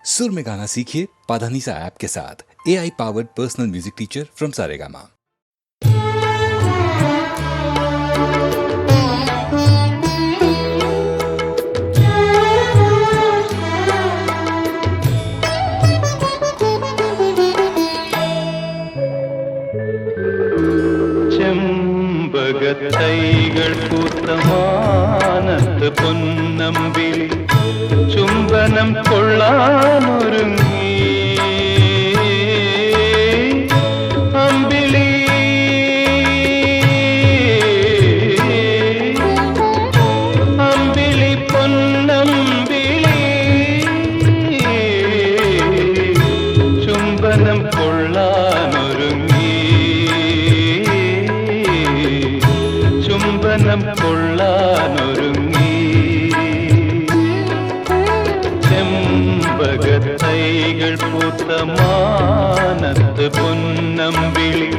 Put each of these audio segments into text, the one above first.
सुर में गाना सीखिए पाधानीसा ऐप के साथ। AI powered personal music teacher from Saregama. ചെമ്പകത്തൈകൾ പൂത്ത മാനത്ത് പൊന്നമ്പിളി ചുംബനം കൊള്ളാനൊരുങ്ങി അമ്പിളി അമ്പിളി പൊന്നമ്പിളി ചുംബനം കൊള്ളാനൊരുങ്ങി ചുംബനം കൊള്ളാനൊരുങ്ങി ചെമ്പകത്തൈകൾ പൂത്ത മാനത്ത് പൊന്നമ്പിളി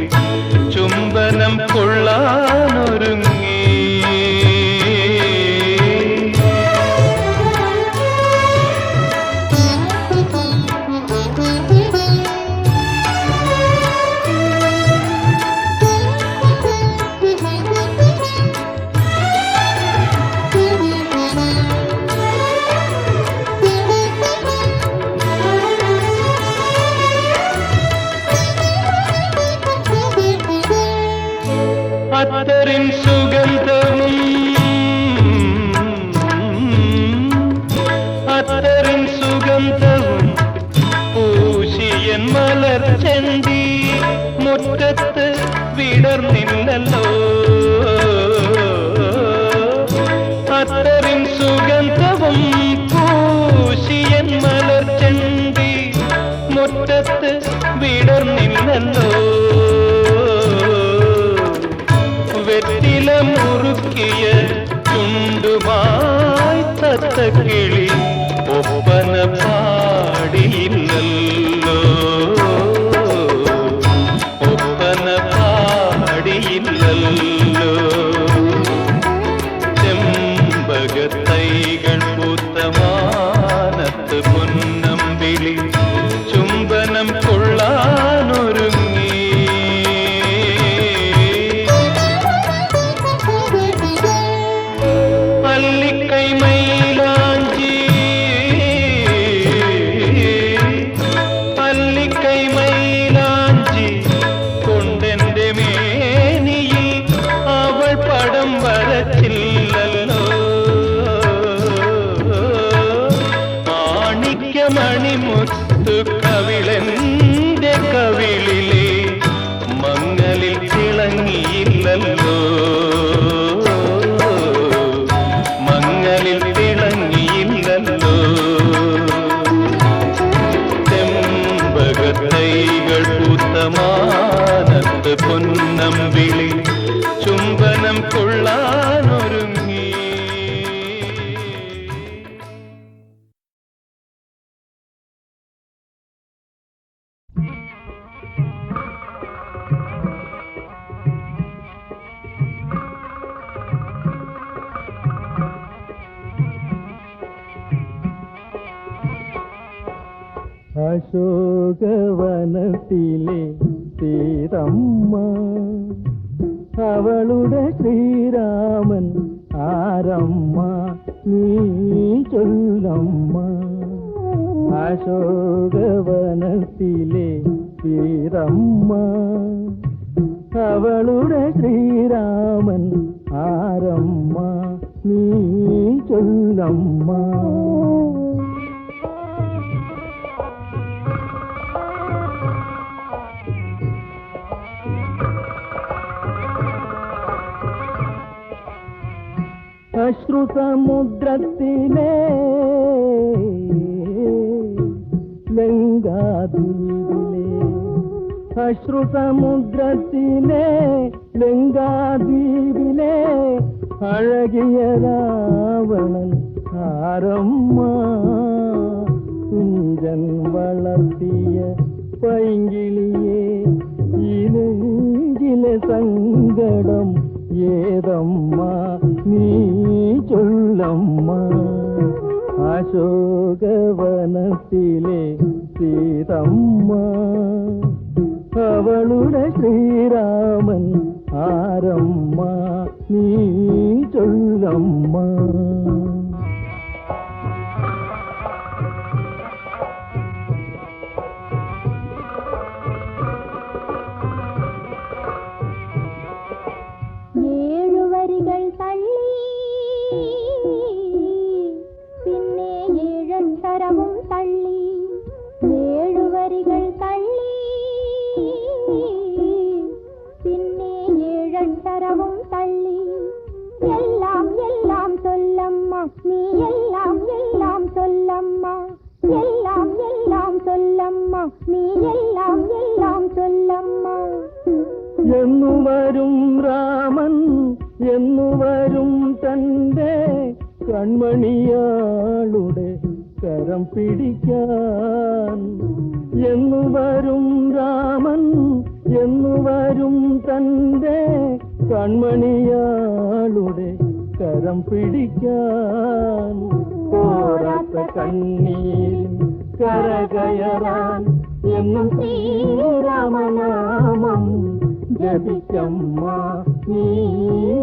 ചുംബനം കൊള്ളാനൊരുങ്ങി അത്തറിൻ സുഗന്ധവും അത്തറിൻ സുഗന്ധവും പൂശിയൻ മലർച്ചെണ്ടി മുറ്റത്ത് വിടർന്നില്ലല്ലോ അത്തറിൻ സുഗന്ധവും പൂശിയൻ മലർച്ചെണ്ടി മുറ്റത്ത് വിടർന്നില്ലല്ലോ വെറ്റില മുറുക്കിയ ചുണ്ടുമായി തത്തക്കിളി ഒപ്പന പാടിയില്ലല്ലോ ഒപ്പന പാടിയില്ലല്ലോ ചെമ്പകത്തൈകൾ പൂത്ത മാനത്ത് പൊന്നമ്പിളി ചുംബനം കൊള്ളാനൊരുങ്ങി മണിമുത്തു കവിളന്റെ കവിളിലെ മങ്ങലിൽ തിളങ്ങിയില്ലല്ലോ മങ്ങലിൽ തിളങ്ങിയില്ലല്ലോ ചെമ്പകത്തൈകൾ പൂത്ത മാനത്ത് പൊന്നമ്പിളി ചുംബനം കൊള്ളാനൊരുങ്ങി അശോകവനത്തിലെ സീതമ്മ അവളുടെ ശ്രീരാമൻ ആരമ്മ നീ ചൊല്ലമ്മ അശോകവനത്തിലെ സീതമ്മ അവളുടെ ശ്രീരാമൻ ആരമ്മ നീ ചൊല്ലമ്മ അശ്രുസമുദ്രത്തിലെ ലങ്കാദ്വീപിലെ അശ്രുസമുദ്രത്തിലെ ലങ്കാദ്വീപിലെ അഴകിയ രാവണൻ ആരമ്മ കുഞ്ചൻ വളർത്തിയ പൈങ്കിളിയെ ഈ നെഞ്ചിലെ സങ്കടം ഏതമ്മ നീ ചൊല്ലമ്മ അശോകവനത്തിലെ സീതമ്മ, അവളുടെ ശ്രീരാമൻ ആരമ്മ, നീ ചൊല്ലമ്മ. ഏഴുവരികൾ തള്ളി പിന്നെ ഏഴക്ഷരവും തള്ളി, ഏഴുവരികൾ തള്ളി പിന്നെ ഏഴക്ഷരവും തള്ളി. എല്ലാം എല്ലാം ചൊല്ലമ്മ, നീ എല്ലാം എല്ലാം ചൊല്ലമ്മ, എല്ലാം എല്ലാം ചൊല്ലമ്മ, നീ എല്ലാം എല്ലാം ചൊല്ലമ്മ. എന്നു വരും രാമൻ, എന്നു വരും തന്റെ കൺമണിയാളുടെ കരം പിടിക്കാൻ. എന്നു വരും രാമൻ, എന്നു വരും തന്റെ കൺമണിയാളുടെ കരം പിടിക്കാൻ. പോരാത്ത കണ്ണീരിൻ കരകയറാൻ എന്നും ശ്രീരാമനാമം ജപിക്കമ്മ, നീ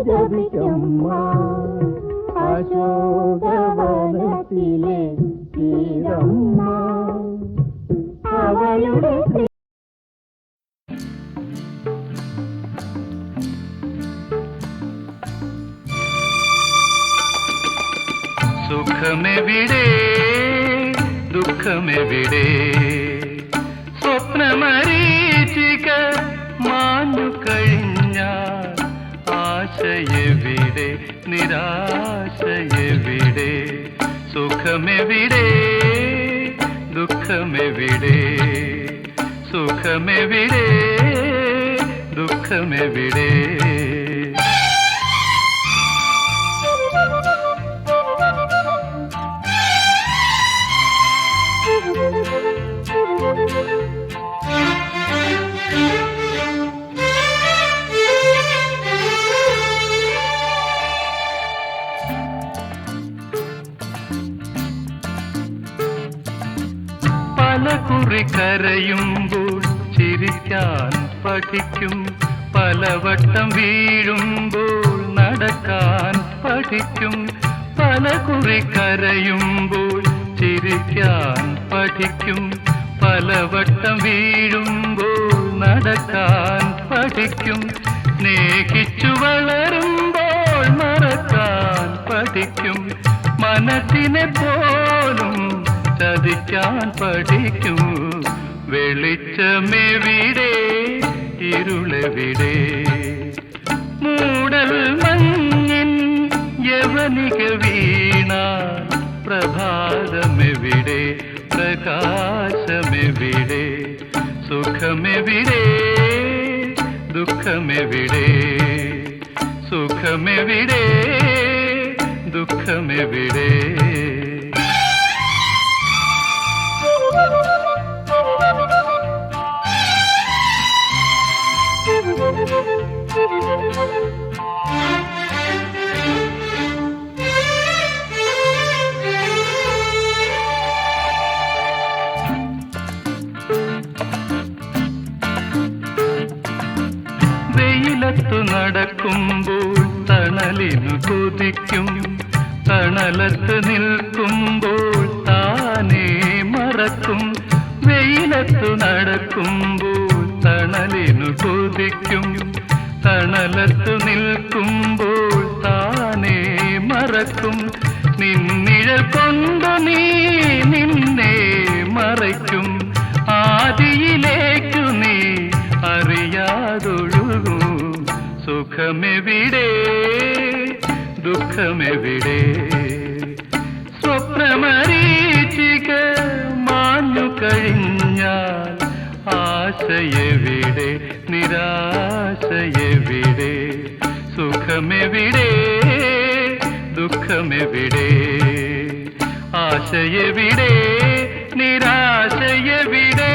ജപിക്കമ്മ. അശോകവനത്തിലെ സീതമ്മ, അവളുടെ സുഖമെവിടെ ദുഃഖമെവിടെ, സ്വപ്നമരീചിക മാഞ്ഞു കഴിഞ്ഞാൽ ആശയെവിടെ നിരാശയെവിടെ. സുഖമെവിടെ ദുഃഖമെവിടെ, സുഖമെവിടെ ദുഃഖമെവിടെ. പലകുറി കരയുമ്പോൾ ചിരിക്കാൻ പഠിക്കും, പലവട്ടം വീഴുമ്പോൾ നടക്കാൻ പഠിക്കും. പലകുറി കരയുമ്പോൾ ചിരിക്കാൻ പഠിക്കും, പലവട്ടം വീഴുമ്പോൾ നടക്കാൻ പഠിക്കും. സ്നേഹിച്ചു വളരുമ്പോൾ മറക്കാൻ പഠിക്കും, മനസ്സിനെ പോലും ചതിക്കാൻ പഠിക്കൂ. വെളിച്ചമെവിടെ ഇരുളെവിടെ, മൂടൽ മഞ്ഞിൻ യവനിക വീണാൽ പ്രഭാതമെവിടെ പ്രകാശമെവിടെ. സുഖമെവിടെ ദുഃഖമെവിടെ, സുഖമെവിടെ ദുഃഖമെവിടെ. വെയിലത്തു നടക്കുമ്പോൾ തണലിനു കൊതിക്കും, തണലത്ത് നിൽക്കുമ്പോൾ താനേ മറക്കും. വെയിലത്തു നടക്കുമ്പോൾ തണലിനു കൊതിക്കും, തണലത്തു നിൽക്കുമ്പോൾ താനേ മറക്കും. നിന്നിഴൽ കൊണ്ടു നീ നിന്നെ മറയ്ക്കും, ആദിയിലേക്കു നീ അറിയാതൊഴുകൂ. സുഖമെവിടെ ദുഃഖമെവിടെ, സ്വപ്നമരീചിക മാഞ്ഞു കഴിഞ്ഞാൽ ആശയെവിടെ നിരാശയെവിടെ. സുഖമെവിടെ ദുഃഖമെവിടെ, ആശയെവിടെ നിരാശയെവിടെ.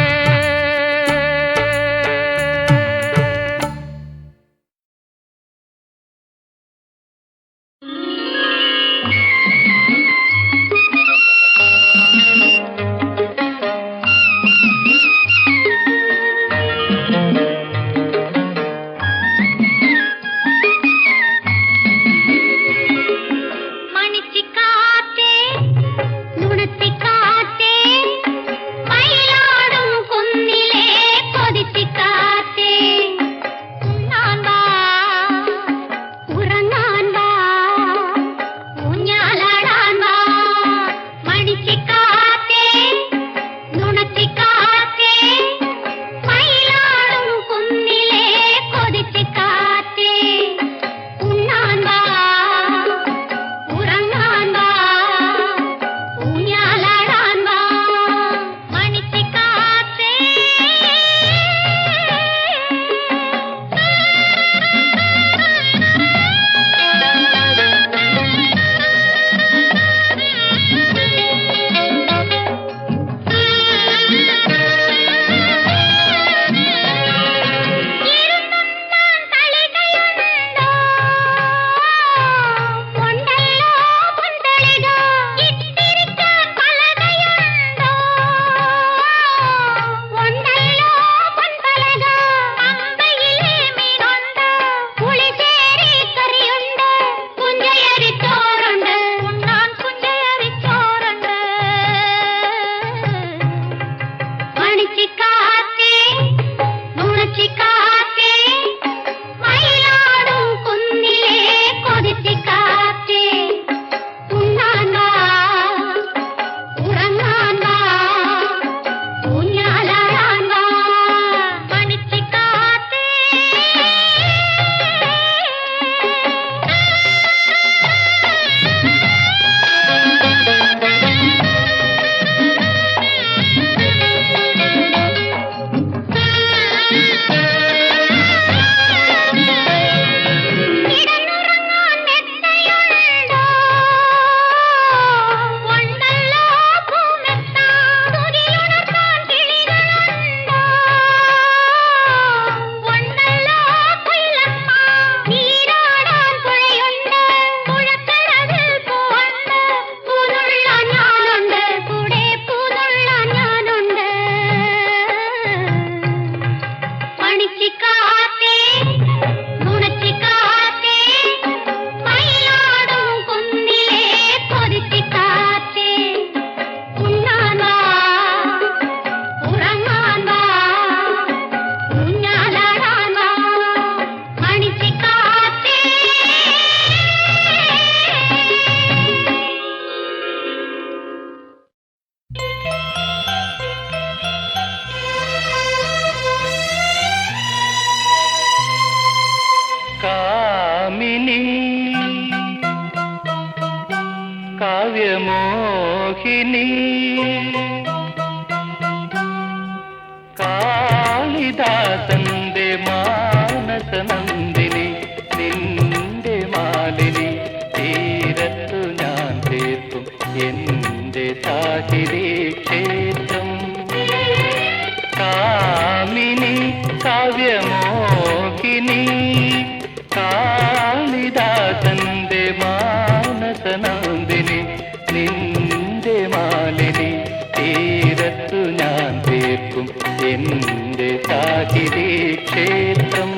ഞാൻ തീർക്കും എന്റെ സാഹിതി ക്ഷേത്രം.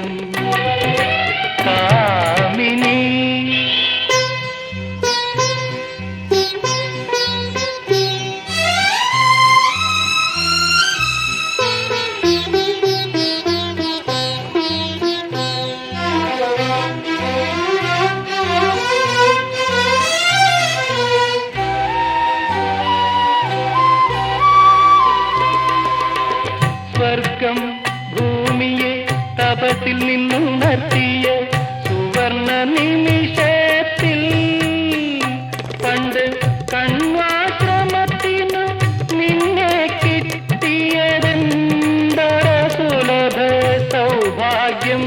കാമിനി സ്വർഗം ഭൂമിയെ തപത്തിൽ നിന്നുണർത്തിയ സുവർണ നിമിഷത്തിൽ പണ്ട് കണ്വാശ്രമത്തിനു നിന്നെ കിട്ടിയതെന്തൊര സുലഭ സൗഭാഗ്യം.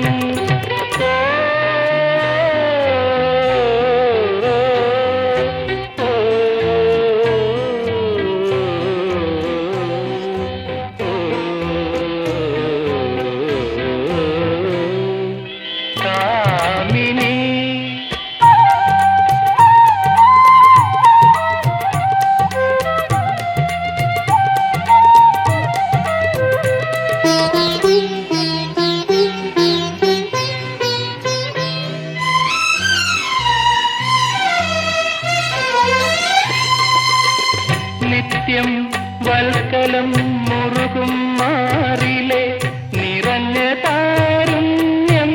നിത്യം വൽക്കലം മുറുകും മാറിലെ നിറഞ്ഞ താരുണ്യം.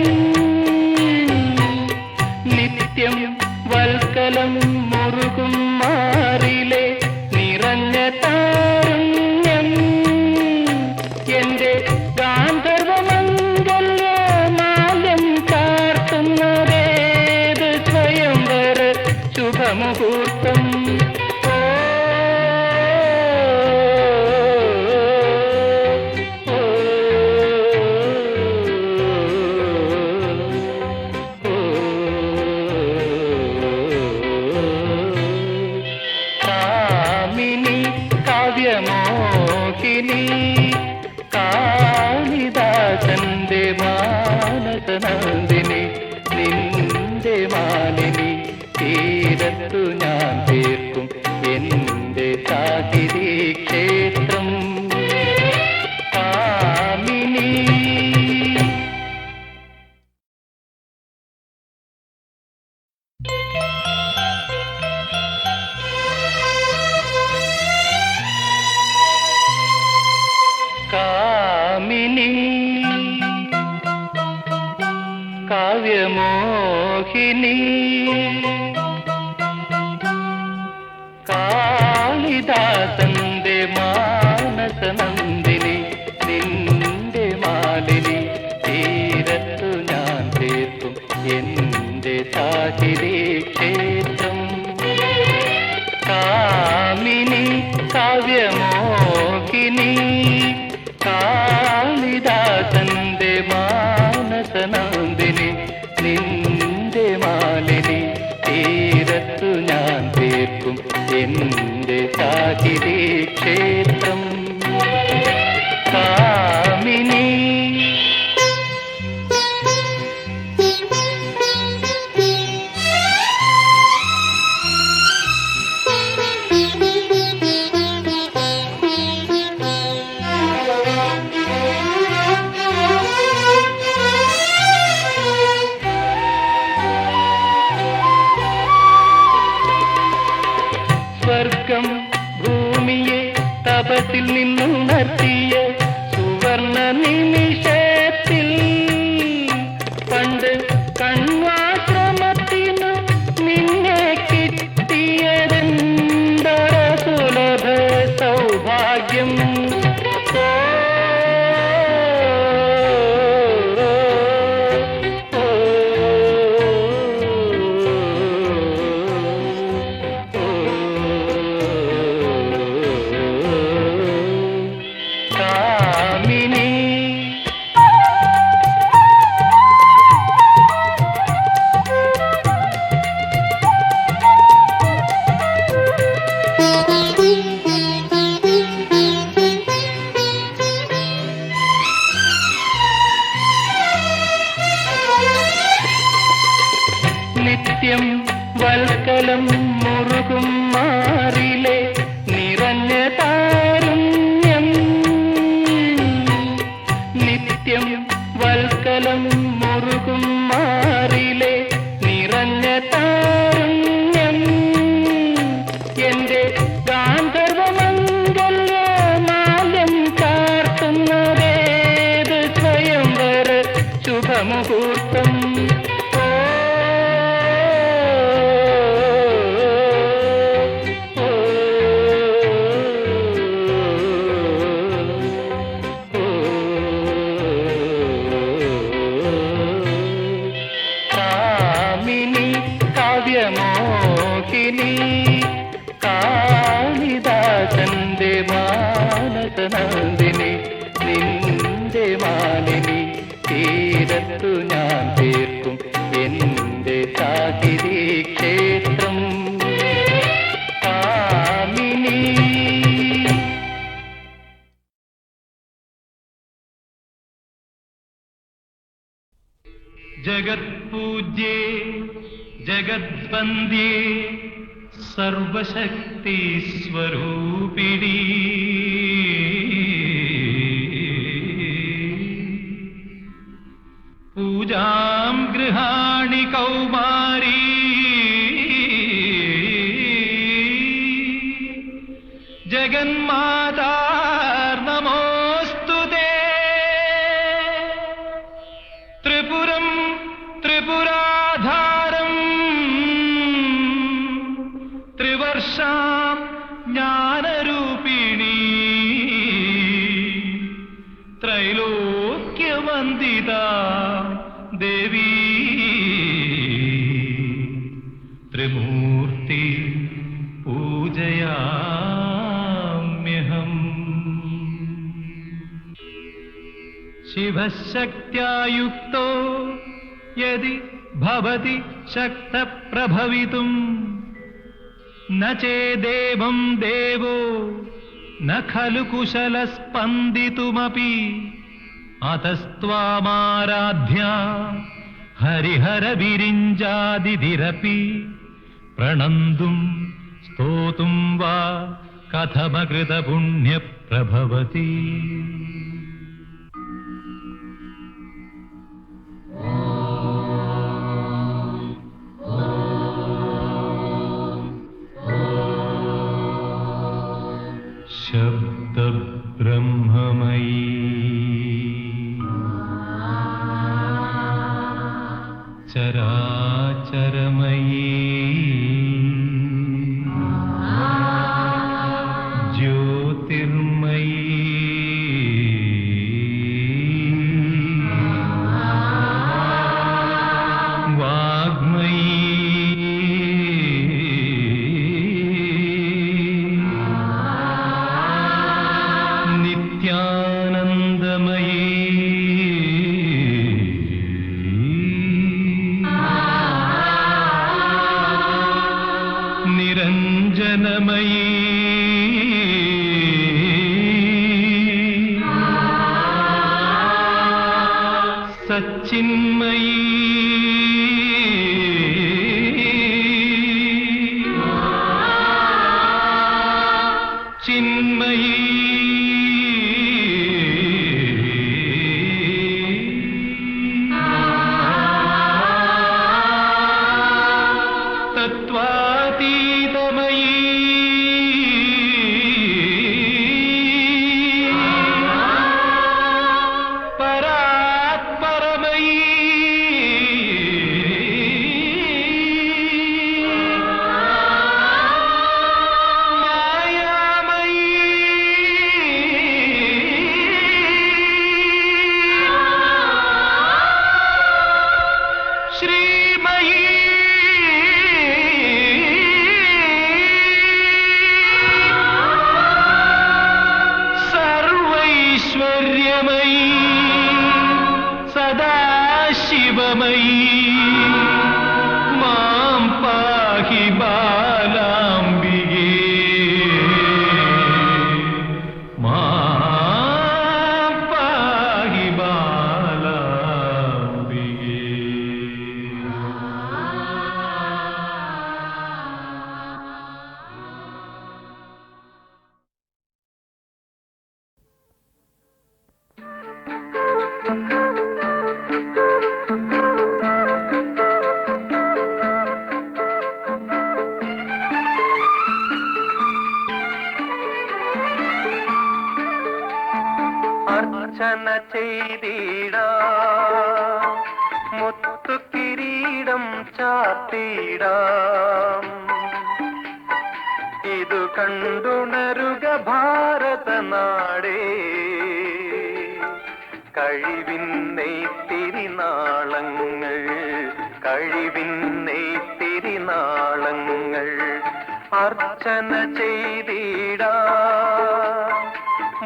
നിത്യം വൽക്കലം മുറുകും മാറിലെ നിറഞ്ഞ താരുണ്യം. എന്റെ ഗാന്ധർവമംഗല്യ മാല്യം ചാർത്തുന്നതേത് സ്വയംവര ശുഭമുഹൂർത്തം. കാവ്യമോഹിനി കാളിദാസന്റെ മാനസനന്ദിനി നിന്റെ മാലിനി തീരത്തു ഞാൻ തീർക്കും എന്റെ സാഹിതി ക്ഷേത്രം. കാമിനി കാമിനി കാവ്യമോഹിനി കാളിദാസന്റെ മാനസനന്ദിനി നിന്റെ മാലിനി തീരത്തു ഞാൻ തീർക്കും എന്റെ സാഹിതി ക്ഷേത്രം. കാമിനി കാവ്യമോഹിനി കാളിദാസന്റെ മാനസനന്ദിനി നിന്റെ മാലിനി തീരത്തു ഞാൻ തീർക്കും എന്റെ സാഹിതി ക്ഷേത്രം. കാമിനി സ്വർഗം ഭൂമിയെ തപത്തിൽ ശുഭമുഹൂർത്തം കാമിനി കാവ്യമോഹിനി കാളിദാസന്റെ മാനസനന്ദിനി നിന്റെ മാലിനി തീരത്തു ഞാൻ തീർക്കും എന്റെ സാഹിതി ക്ഷേത്രം കാമിനി. ജഗത്പൂജ്യേ ജഗദ്വന്ദ്യേ സർവശക്തി സ്വരൂപിണീ പൂജാം ഗൃഹാണി കൗമാരീ ജഗന്മാതാർനമോസ്തുതേ ത്രിപുരം ത്രിപുരാധാരം ത്രിവർഷാം ജ്ഞാനരൂപിണീ ത്രൈലോക്യവന്ദിത ദേവീ ത്രിമൂർത്തി പൂജയാമ്യഹം. ശിവശക്ത്യാ യുക്തോ യദി ഭവതി ശക്തപ്രഭവിതും ന ചേദേവം ദേവോ ന ഖലു കുശലസ്പന്ദിതുമപി അതസ്ത്വാമാരാധ്യ ഹരിഹരവിരിഞ്ചാദിതിരപി പ്രണന്തും സ്തോതും വാ കഥമകൃത പുണ്യപ്രഭവതി. ശബ്ദബ്രഹ്മമയീ ചരാചരമയീ ജ്യോതിർമയീ വാഗ്മയീ നിത്യാനന്ദമയീ നിരഞ്ജനമയീ സച്ചിന്മയീ ചിന്മയീ തത്വാതീതമയീ പരാത്പരമയീ അർച്ചന ചെയ്തിടാം, മുത്തുകിരീടം ചാർത്തിടാം. ഇതു കണ്ടുണരുക ഭാരതനാടേ, കഴിവിൻ നെയ്ത്തിരിനാളങ്ങൾ, കഴിവിൻ നെയ്ത്തിരിനാളങ്ങൾ. അർച്ചന ചെയ്തിടാം,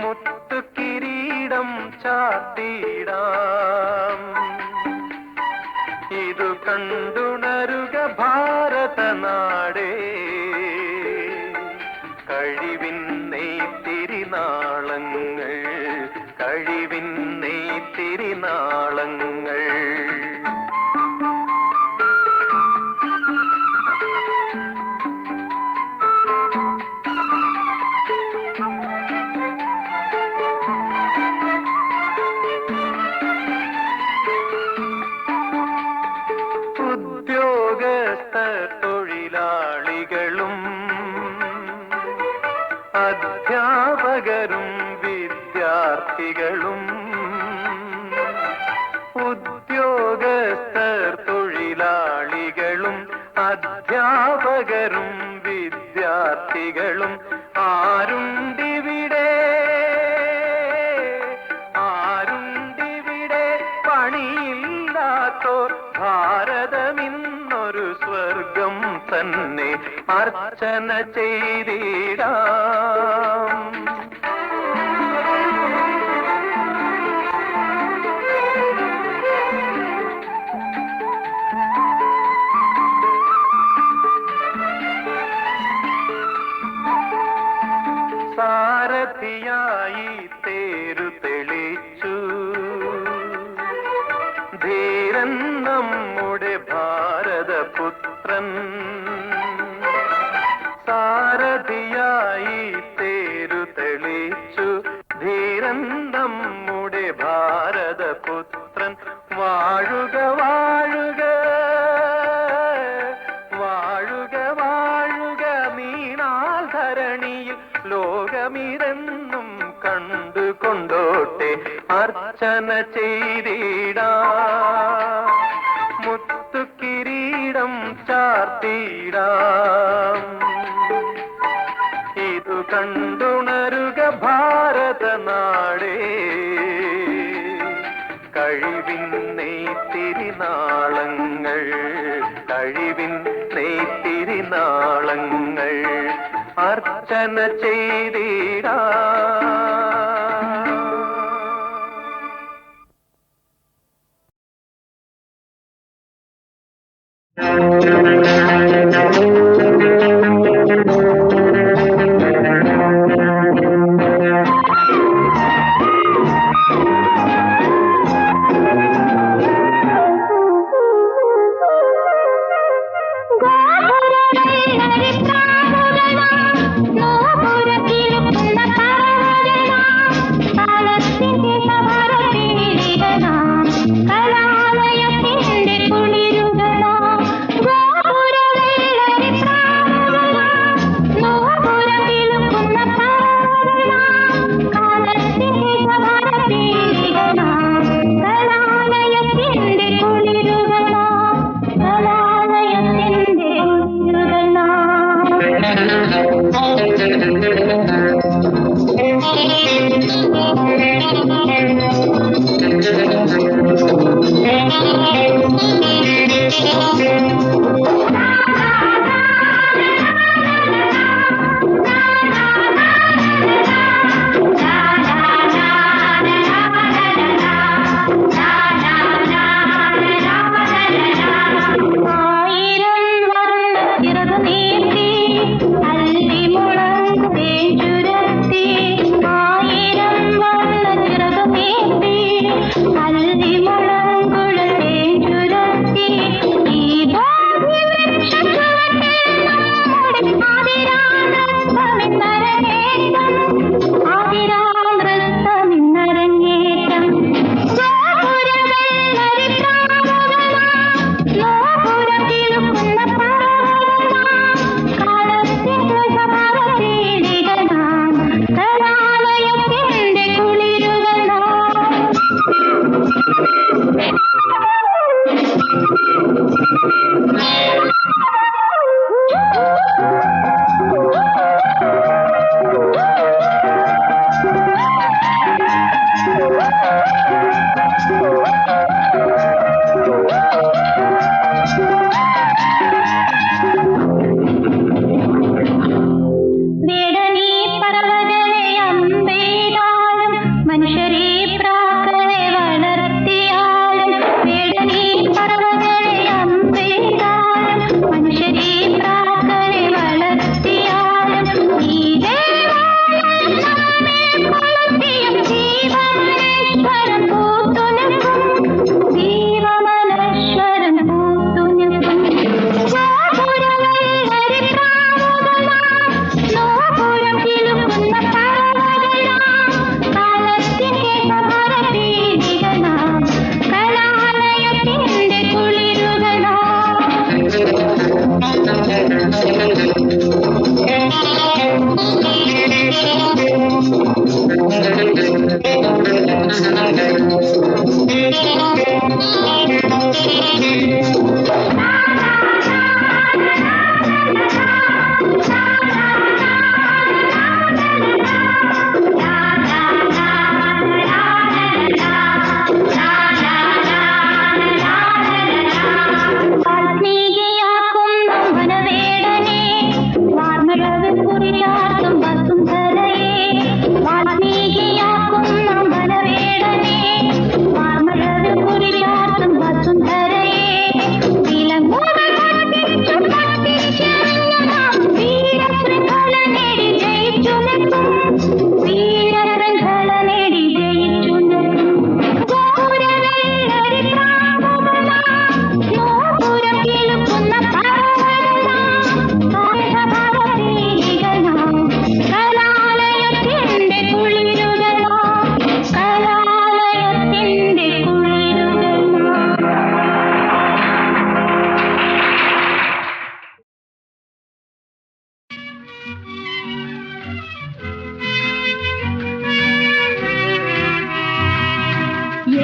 മുത്തുകിരീടം ചാർത്തിടാം. ഇതു കണ്ടുണരുക ഭാരതനാടേ, കഴിവിൻ നെയ്ത്തിരിനാളങ്ങൾ, കഴിവിൻ നെയ്ത്തിരിനാളങ്ങൾ. ഉദ്യോഗസ്ഥ തൊഴിലാളികളും അധ്യാപകരും വിദ്യാർത്ഥികളും, ഉദ്യോഗസ്ഥർ തൊഴിലാളികളും അധ്യാപകരും വിദ്യാർത്ഥികളും ആരുണ്ടിവിടെ, ആരുണ്ടിവിടെ പണിയില്ലാത്തോർ. ഭാരതമിന്നൊരു സ്വർഗം തന്നെ. അർച്ചന ചെയ്തിടാം, സാരഥിയായി തേരു തെളിച്ചു ധീരൻ നമ്മുടെ ഭാരതപുത്രൻ. സാരഥിയായി തേരു തെളിച്ചു ധീരൻ നമ്മുടെ ഭാരതപുത്രൻ. വാഴുക വാഴുക വാഴുക വാഴുക നീണാൽ ധരണിയിൽ, ലോകമിതെന്നും കണ്ടുകൊണ്ടോട്ടെ. അർച്ചന ചെയ്തിടാം, മുത്തുകിരീടം ചാർത്തിടാം. ഇതു കണ്ടുണരുക ഭാരതനാടേ, കഴിവിൻ നെയ്ത്തിരിനാളങ്ങൾ, കഴിവിൻ നെയ്ത്തിരിനാളങ്ങൾ. അർച്ചന ചെയ്തിടാം. ഗോപുരത്തിൽ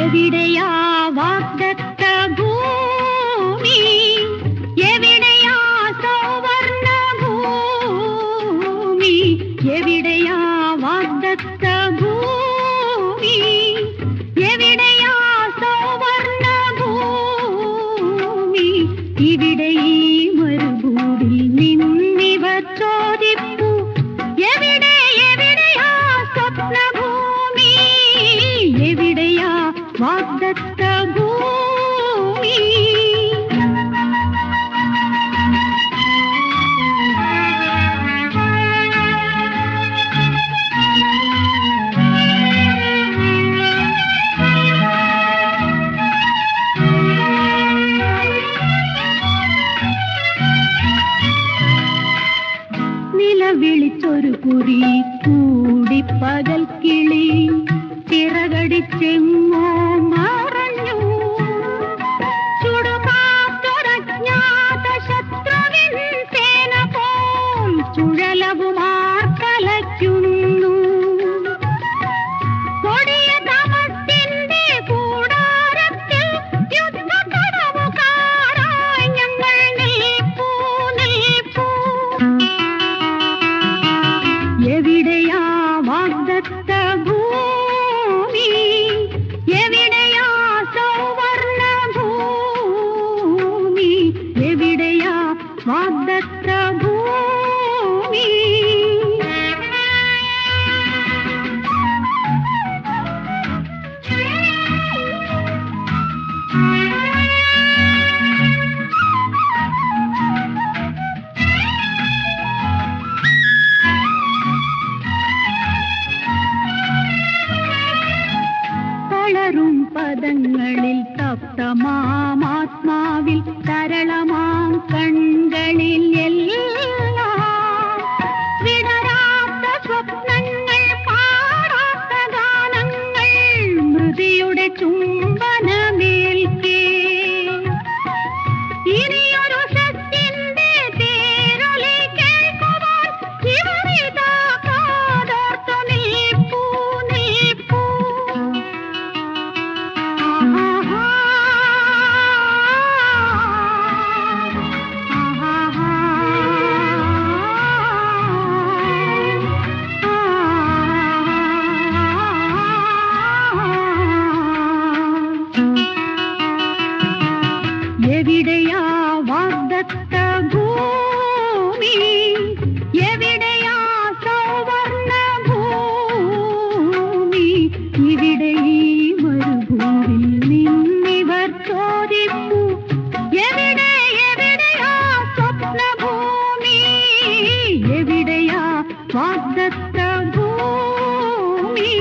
എവിടെയാ വാഗ്ദത്ത ഭൂമി, എവിടെയാ സൗവർണ ഭൂമി, എവിടെയാ വാഗ്ദത്ത ഭൂമി, എവിടെയാ സൗവർണ ഭൂമി, ഇവിടെ ഈ മരുഭൂമിൽ നിന്നിവർ ചോദിപ്പു എവിടെ എവിടെയാ സ്വപ്നഭൂമി, എവിടെയാ വാഗ്ദത്ത ഭൂമി. നിലവിളിച്ചൊരു കുറി കൂടി പകൽ കിളി ചിറകടിച്ചെങ്ങോ മറഞ്ഞു. ചുടുകാറ്റൊരജ്ഞാത ശത്രുവിൻ സേന പോൽ ചുഴലവുമാർ കലയ്ക്കുന്നു. കൊടിയ തമസിന്റെ കൂടാരത്തിൽ യുദ്ധക്കടവുകാരായി ഞങ്ങൾ നിൽപ്പൂ നിൽപ്പൂ. എവിടെയാ വാഗ്ദത്ത ഭൂമി, എവിടെയാ സൗവർണ ഭൂമി, എവിടെയാ വാഗ്ദത്ത ഭൂമി. തളരും പദങ്ങളിൽ തപ്തമാത്മാവിൽ തരളമാം കൺകളിൽ എല്ലാം വിടരാത്ത സ്വപ്നങ്ങൾ, പാടാത്ത ഗാനങ്ങൾ, മൃതിയുടെ ചുംബനമേൽക്കേ. ഇനിയൊരു സത്യന്റെ തേരൊലി കേൾക്കുവാൻ ഇവരിതാ കാതോർത്തു നിൽപ്പൂ നിൽപ്പൂ. എവിടെയാ വാഗ്ദത്ത ഭൂമി, എവിടെയാ സൗവർണ ഭൂമി, ഇവിടെ ഈ മരുഭൂമിൽ നിന്നിവർ ചോദിപ്പു എവിടെ എവിടെയാ സ്വപ്നഭൂമി, എവിടെയാ വാഗ്ദത്ത ഭൂമി.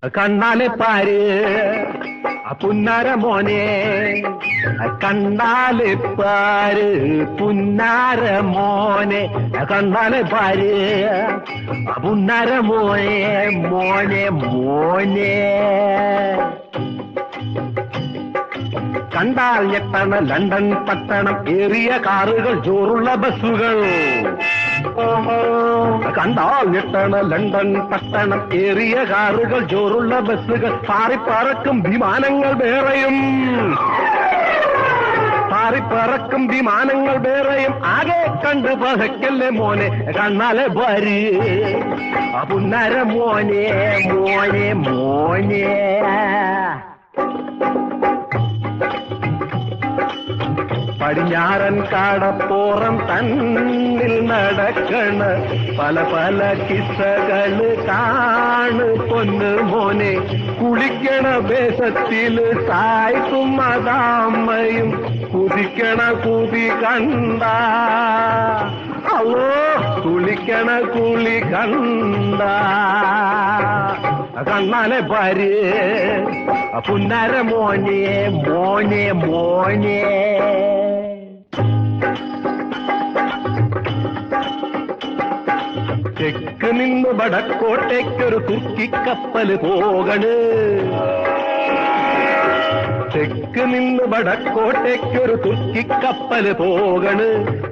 കണ്ണാലെ പാര് പുന്നാര മോനെ, കണ്ണാലെ പാര് പുന്നാര മോനെ, കണ്ണാലെ പാര് പുന്നാര മോനെ മോനെ മോനെ. കണ്ടാൽ ഞെട്ടണ ലണ്ടൻ പട്ടണം, ഏറിയ കാറുകൾ, ജോറുള്ള ബസ്സുകൾ, കണ്ടാൽ ഞെട്ടണ ലണ്ടൻ പട്ടണം, ഏറിയ കാറുകൾ, ജോറുള്ള ബസ്സുകൾ, പാറിപ്പറക്കും വിമാനങ്ങൾ വേറെയും, പാറിപ്പറക്കും വിമാനങ്ങൾ വേറെയും, ആകെ കണ്ട് പകക്കല്ലേ മോനെ, കണ്ണാലെ ഭാര്യ പുന്നര മോനെ മോനെ മോനെ. പടിഞ്ഞാറൻ കാടപ്പോറം തന്നിൽ നടക്കണ പല പല കിസ്സകള് കാണ് പൊന്ന് മോനെ, കുളിക്കണ വേഷത്തില് സായിപ്പും മതാമ്മയും കുതിക്കണ കുതി കണ്ട, അല്ലോ കുളിക്കണ കുളി കണ്ട, കണ്ണാലെ ഭാര്യ പുന്നര മോനെ മോനെ മോനെ. തെക്ക് നിന്ന് വടക്കോട്ടേക്കൊരു തുർക്കിക്കപ്പല് പോകണ്, തെക്ക് നിന്ന് വടക്കോട്ടേക്കൊരു തുർക്കിക്കപ്പല് പോകണ്,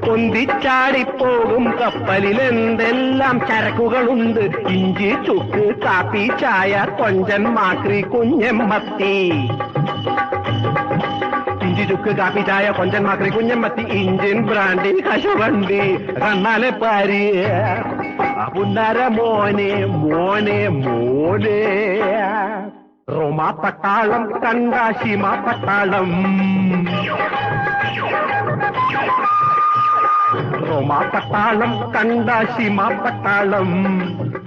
പൊന്തിച്ചാടിപ്പോകും കപ്പലിൽ എന്തെല്ലാം ചരക്കുകളുണ്ട്, ഇഞ്ചി, ചുക്ക്, കാപ്പി, ചായ, കൊഞ്ചൻ, മാക്രി, കുഞ്ഞമ്മത്തി. ഇഞ്ചി, ചുക്ക്, കാപ്പി, ചായ, കൊഞ്ചൻ, മാക്രി, കുഞ്ഞമ്മത്തി, ഇഞ്ചിൻ, ബ്രാൻഡി, കശുവണ്ടി, കണ്ണാലെ ഭാര്യ പുന്നര മോനെ മോനെ മോനെ. റോമാ പട്ടാളം കണ്ട ശിമ പട്ടാളം, റോമാ പട്ടാളം കണ്ട ശിമ പട്ടാളം,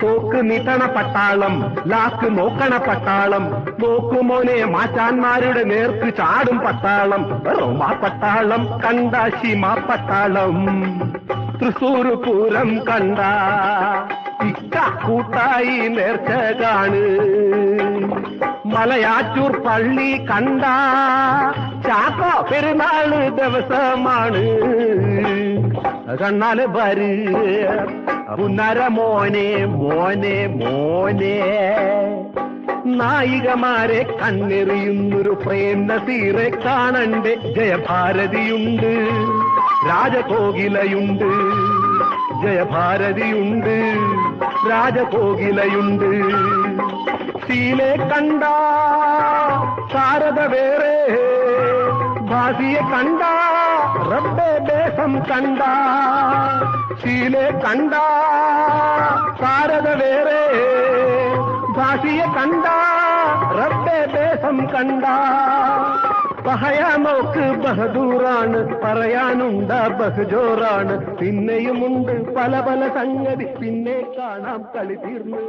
തോക്ക് നീട്ടണ പട്ടാളം, ലാക്ക് നോക്കണ പട്ടാളം, നോക്കുമോനെ മാറ്റാന്മാരുടെ നേർക്ക് ചാടും പട്ടാളം, റോമാ പട്ടാളം കണ്ട ശിമ പട്ടാളം. തൃശ്ശൂർ പൂരം കണ്ട ഇക്ക കൂട്ടായി നേർച്ച കാണ്, മലയാറ്റൂർ പള്ളി കണ്ട ചാക്കോ പെരുന്നാള് ദിവസമാണ്, കണ്ണാല് ഭാര്യ പുന്നര മോനെ മോനെ മോനെ. നായികമാരെ കണ്ണെറിയുന്നൊരു പ്രേം നസീറെ കാണണ്ടേ, ജയഭാരതിയുണ്ട്, രാജകോകിലയുണ്ട്, ജയഭാരതിയുണ്ട്, രാജകോകിലയുണ്ട്. ശീലെ കണ്ട ശാരദ വേറെ, ഭാസിയെ കണ്ട റബ്ബേ ബേസം കണ്ട, ശീലെ കണ്ട ശാരദ വേറെ, ഭാസിയെ കണ്ട റബ്ബേ ബേസം കണ്ട. പറയാ നോക്ക് ബഹദൂറാണ്, പറയാനുണ്ട ബഹജോറാണ്, പിന്നെയുമുണ്ട് പല പല സംഗതി, പിന്നെ കാണാം കളി തീർന്ന്.